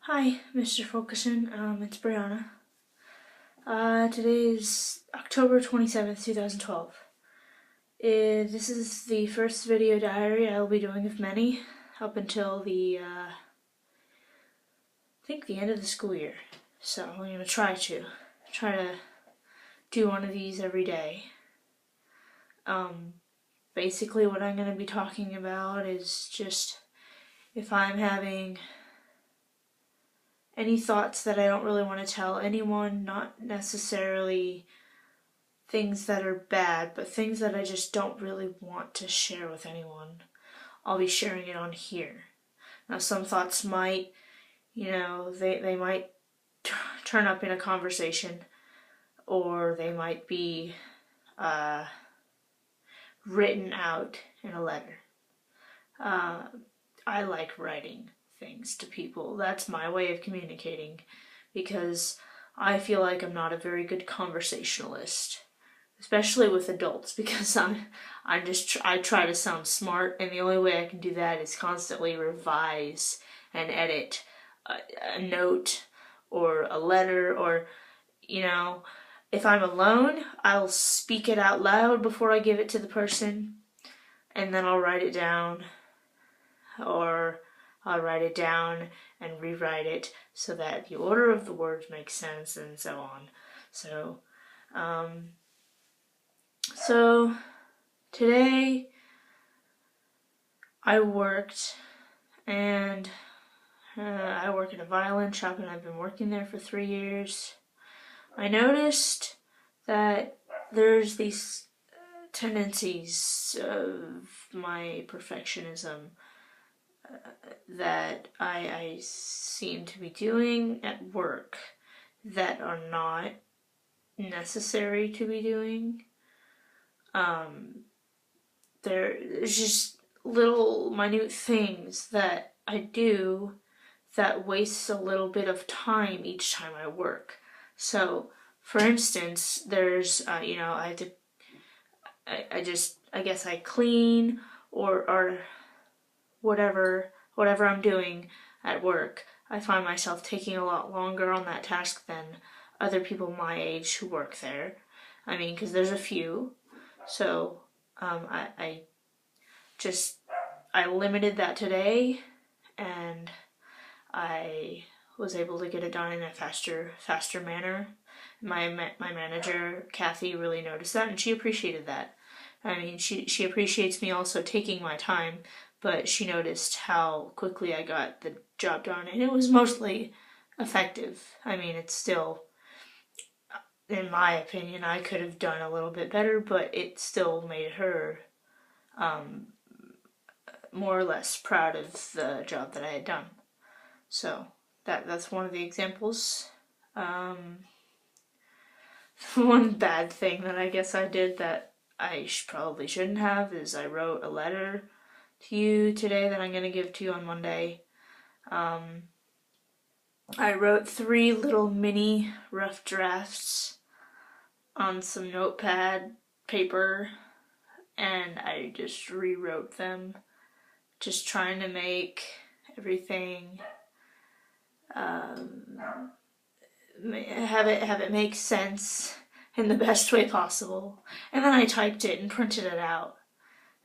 Hi, Mr. Fulkerson. It's Brianna. Today is October 27th, 2012. This is the first video diary I will be doing of many up until I think the end of the school year. So I'm going to try to do one of these every day. Basically what I'm going to be talking about is just if I'm having any thoughts that I don't really want to tell anyone, not necessarily things that are bad, but things that I just don't really want to share with anyone. I'll be sharing it on here. Now some thoughts might, they might turn up in a conversation, or they might be written out in a letter. I like writing things to people. That's my way of communicating, because I feel like I'm not a very good conversationalist, especially with adults, because I try to sound smart, and the only way I can do that is constantly revise and edit a note or a letter, or if I'm alone, I'll speak it out loud before I give it to the person, and then I'll write it down, or I'll write it down and rewrite it so that the order of the words makes sense, and so on. So today I worked, and I work at a violin shop, and I've been working there for 3 years. I noticed that there's these tendencies of my perfectionism that I seem to be doing at work that are not necessary to be doing. There's just little minute things that I do that wastes a little bit of time each time I work. So, for instance, there's, I have to, I guess I clean or whatever I'm doing at work. I find myself taking a lot longer on that task than other people my age who work there. I mean, because there's a few. So, I limited that today, and I was able to get it done in a faster manner. My manager, Kathy, really noticed that, and she appreciated that. I mean, she appreciates me also taking my time, but she noticed how quickly I got the job done, and it was mostly effective. I mean, it's still, in my opinion, I could have done a little bit better, but it still made her more or less proud of the job that I had done. So that's one of the examples. One bad thing that I guess I did that I probably shouldn't have is I wrote a letter to you today that I'm going to give to you on Monday. I wrote 3 little mini rough drafts on some notepad paper, and I just rewrote them, just trying to make everything have it make sense in the best way possible. And then I typed it and printed it out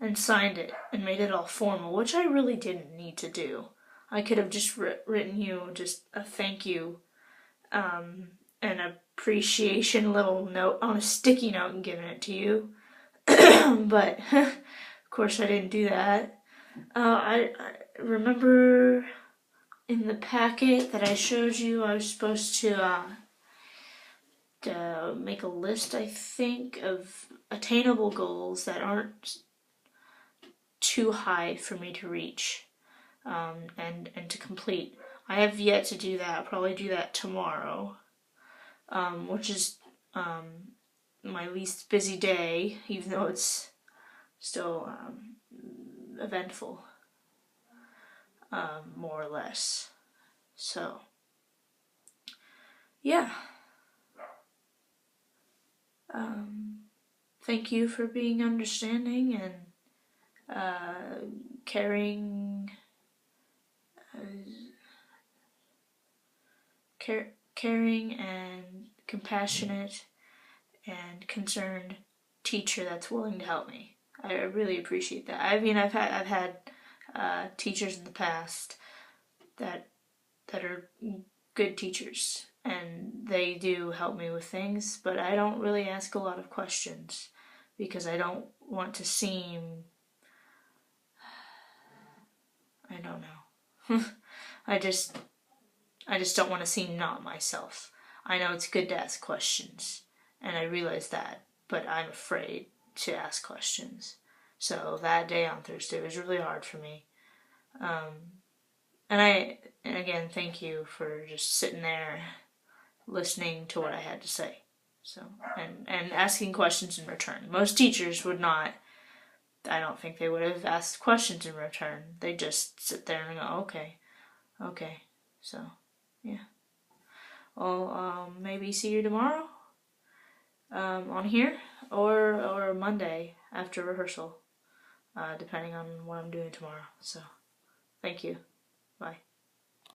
and signed it and made it all formal, which I really didn't need to do. I could have just written you just a thank you, an appreciation little note on a sticky note and given it to you. But of course I didn't do that. I remember in the packet that I showed you, I was supposed to make a list, I think, of attainable goals that aren't too high for me to reach and to complete. I have yet to do that. I'll probably do that tomorrow, which is my least busy day, even though it's still eventful, more or less. So, yeah. Thank you for being understanding and caring caring and compassionate and concerned teacher that's willing to help me. I really appreciate that. I mean, I've had teachers in the past that are good teachers, and they do help me with things, but I don't really ask a lot of questions because I don't want to seem, I don't know. I just don't want to seem not myself. I know it's good to ask questions, and I realize that, but I'm afraid to ask questions. So that day on Thursday was really hard for me. And again, thank you for just sitting there listening to what I had to say. So, and asking questions in return. Most teachers would not, I don't think they would have asked questions in return. They just sit there and go, okay. So, yeah. Well, maybe see you tomorrow on here, or Monday after rehearsal, depending on what I'm doing tomorrow. So, thank you. Bye.